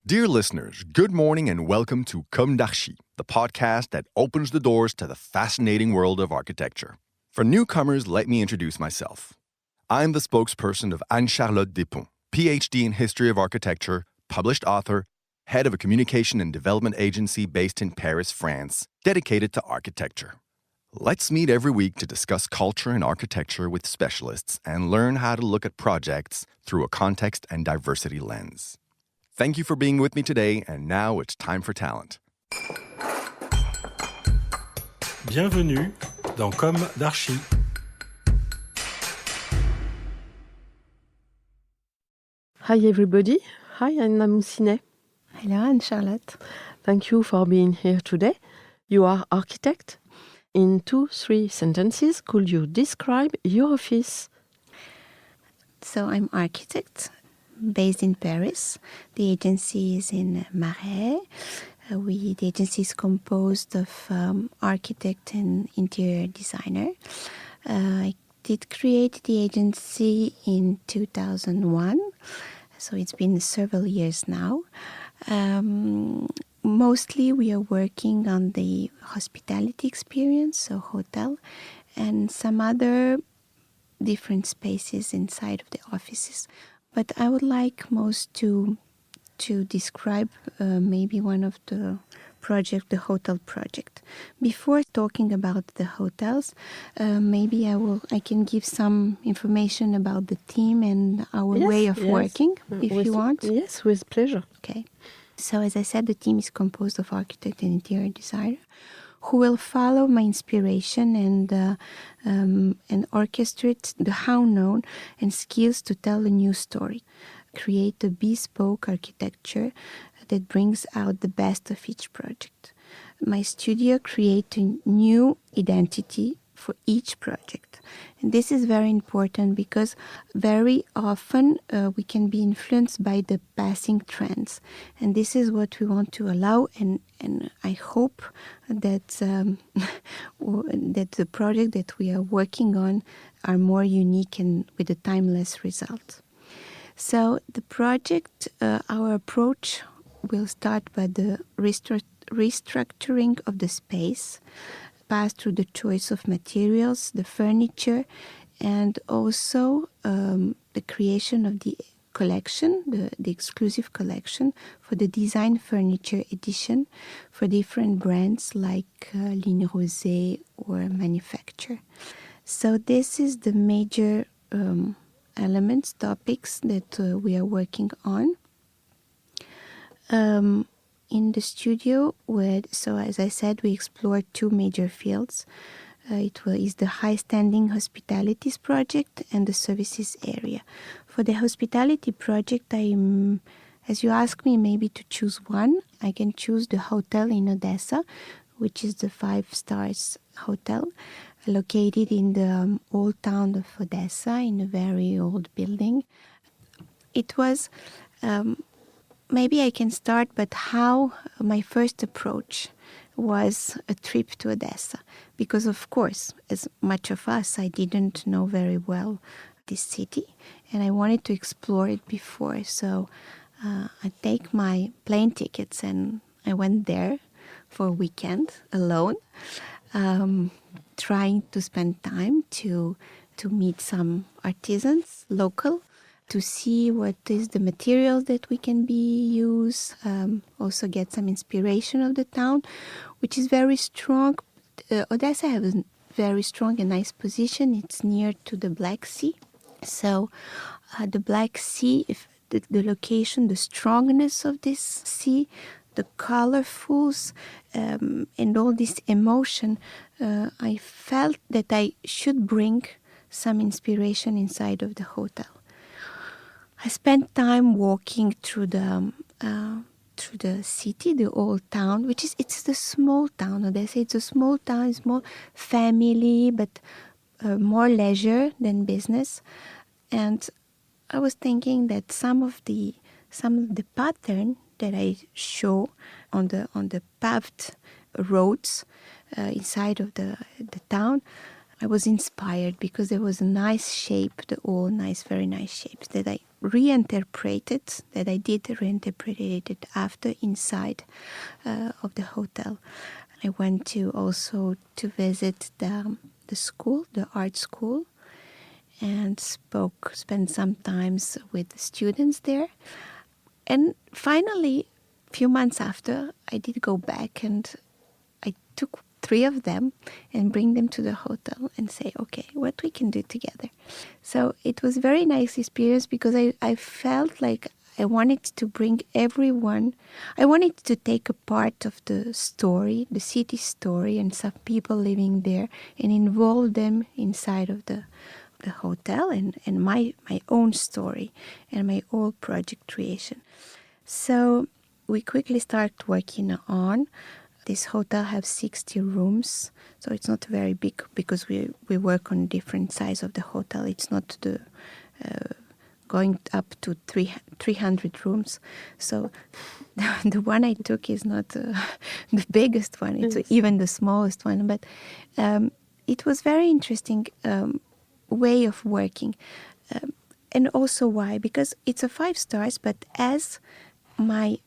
Dear listeners, good morning and welcome to Comme d'Archi, the podcast that opens the doors to the fascinating world of architecture. For newcomers, let me introduce myself. I'm the spokesperson of Anne-Charlotte Despons, PhD in History of Architecture, published author, head of a communication and development agency based in Paris, France, dedicated to architecture. Let's meet every week to discuss culture and architecture with specialists and learn how to look at projects through a context and diversity lens. Thank you for being with me today, and now it's time for talent. Bienvenue dans Comme d'Archi. Hi everybody. Hi, I'm Moussinet. Hello, Anne-Charlotte. Thank you for being here today. You are architect. In 2-3 sentences, could you describe your office? So I'm architect based in Paris. The agency is in Marais. The agency is composed of architect and interior designer. I did create the agency in 2001, so it's been several years now. Mostly we are working on the hospitality experience, so hotel, and some other different spaces inside of the offices. But I would like most to describe maybe one of the project, the hotel project. Before talking about the hotels, maybe I can give some information about the team and our way of working, if you want. Yes, with pleasure. Okay. So as I said, the team is composed of architect and interior designer who will follow my inspiration and orchestrate the how known and skills to tell a new story. Create a bespoke architecture that brings out the best of each project. My studio creates a new identity for each project. And this is very important because very often we can be influenced by the passing trends. And this is what we want to allow, and I hope that that the project that we are working on are more unique and with a timeless result. So the project, our approach will start by the restructuring of the space, pass through the choice of materials, the furniture, and also the creation of the collection, the exclusive collection for the design furniture edition for different brands like Linero or manufacture. So this is the major elements, topics that we are working on. In the studio, so as I said, we explore two major fields. It is the high-standing hospitalities project and the services area. For the hospitality project, as you ask me maybe to choose one, I can choose the hotel in Odessa, which is the 5 stars hotel, located in the old town of Odessa in a very old building. It was... Maybe I can start, but how my first approach was a trip to Odessa. Because, of course, as much of us, I didn't know very well this city, and I wanted to explore it before. So I take my plane tickets, and I went there for a weekend alone, trying to spend time to meet some artisans, local, to see what is the materials that we can use, also get some inspiration of the town, which is very strong. Odessa has a very strong and nice position. It's near to the Black Sea. So the Black Sea, if the location, the strongness of this sea, the colorfuls, and all this emotion, I felt that I should bring some inspiration inside of the hotel. I spent time walking through the city, the old town, it's the small town. Odessa, it's a small town, it's more family, but more leisure than business. And I was thinking that some of the pattern that I show on the paved roads inside of the town, I was inspired because there was a nice shape, very nice shapes that I reinterpreted, that I did reinterpret it after inside of the hotel. I went to also to visit the school, the art school, and spent some times with the students there. And finally, a few months after, I did go back and I took 3 of them and bring them to the hotel and say, okay, what we can do together. So it was a very nice experience because I felt like I wanted to bring everyone. I wanted to take a part of the story, the city story, and some people living there and involve them inside of the hotel and my own story and my own project creation. So we quickly started working on this hotel. Has 60 rooms, so it's not very big because we work on different size of the hotel. It's not the going up to 300 rooms. So the one I took is not the biggest one. It's even the smallest one. But it was very interesting way of working. And also why? Because it's a 5 stars, but as my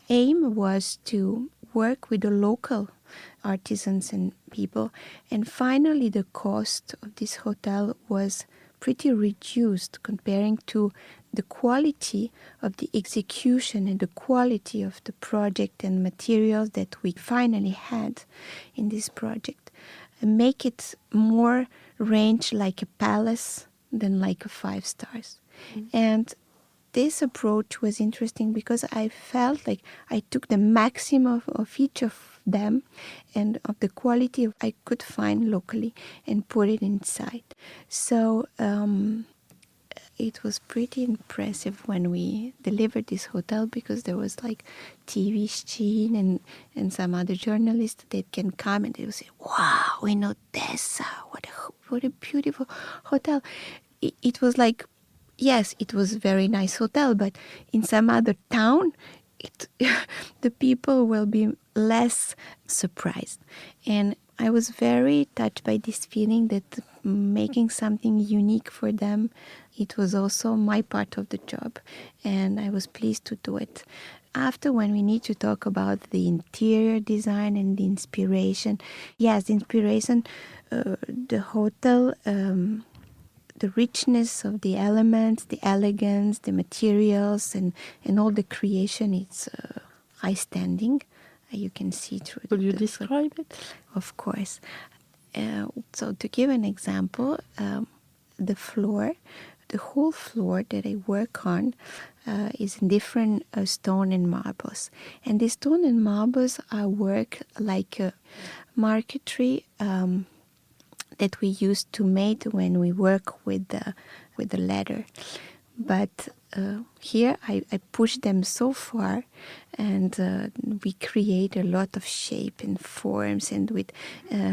aim was to work with the local artisans and people. And finally, the cost of this hotel was pretty reduced comparing to the quality of the execution and the quality of the project and materials that we finally had in this project. And make it more range like a palace than like a 5 stars. And this approach was interesting because I felt like I took the maximum of each of them and of the quality I could find locally and put it inside. So it was pretty impressive when we delivered this hotel because there was like TV Sheen and some other journalists that can come and they would say, wow, in Odessa, what a beautiful hotel. It was like, yes, it was a very nice hotel, but in some other town, the people will be less surprised. And I was very touched by this feeling that making something unique for them, it was also my part of the job. And I was pleased to do it. After, when we need to talk about the interior design and the inspiration, yes, the inspiration, the hotel, the richness of the elements, the elegance, the materials, and all the creation, it's high-standing. You can see through it. Will you describe it? Of course. So to give an example, the floor, the whole floor that I work on is in different stone and marbles. And the stone and marbles are work like a marquetry that we used to make when we work with the leather. But here I push them so far, and we create a lot of shape and forms, and with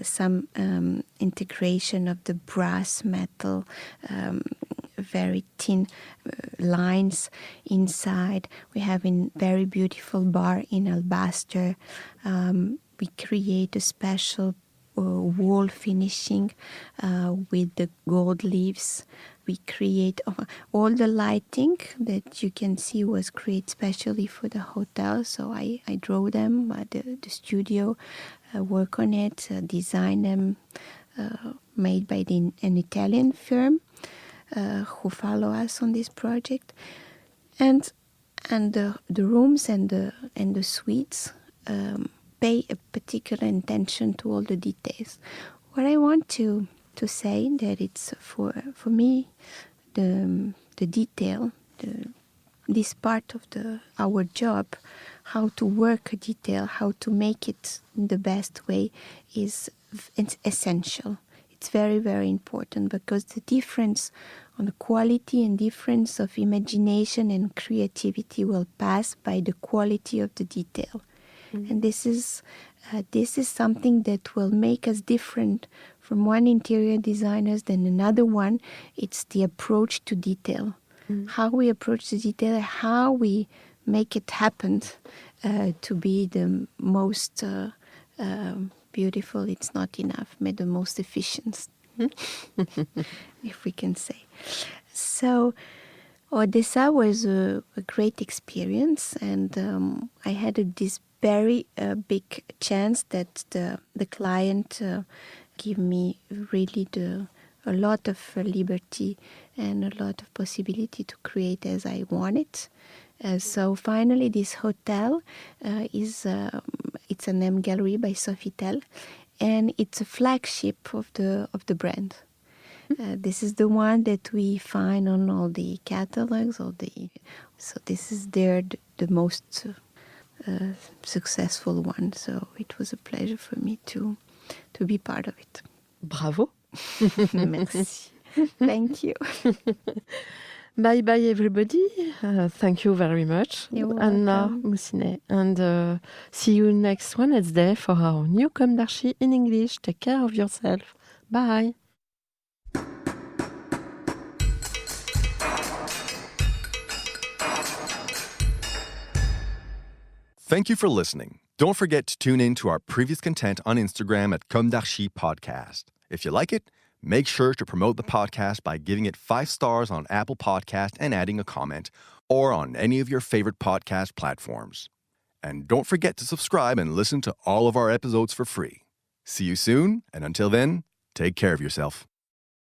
some integration of the brass metal, very thin lines inside. We have a very beautiful bar in alabaster. We create a special wall finishing with the gold leaves. We create all the lighting that you can see was created specially for the hotel. So I draw them at the studio, work on it, design them, made by an Italian firm who follow us on this project, and the rooms and the suites pay a particular attention to all the details. What I want to say that it's for me the detail, this part of our job, how to work a detail, how to make it in the best way is essential. It's very, very important because the difference on the quality and difference of imagination and creativity will pass by the quality of the detail. And this is something that will make us different from one interior designers than another one. It's the approach to detail, how we approach the detail, how we make it happen to be the most beautiful. It's not enough, but the most efficient, if we can say. So Odessa was a great experience, and I had this very big chance that the client gave me really a lot of liberty and a lot of possibility to create as I wanted. So finally, this hotel it's an M Gallery by Sofitel, and it's a flagship of the brand. This is the one that we find on all the catalogs, so this is the most successful one. So it was a pleasure for me to be part of it. Bravo. Merci. Thank you. Bye bye, everybody. Thank you very much. You're Anna welcome. Moussinet. And see you next Wednesday for our new Comme d'Archi in English. Take care of yourself. Bye. Thank you for listening. Don't forget to tune in to our previous content on Instagram at Comme d'Archi Podcast. If you like it, make sure to promote the podcast by giving it 5 stars on Apple Podcast and adding a comment, or on any of your favorite podcast platforms. And don't forget to subscribe and listen to all of our episodes for free. See you soon, and until then, take care of yourself.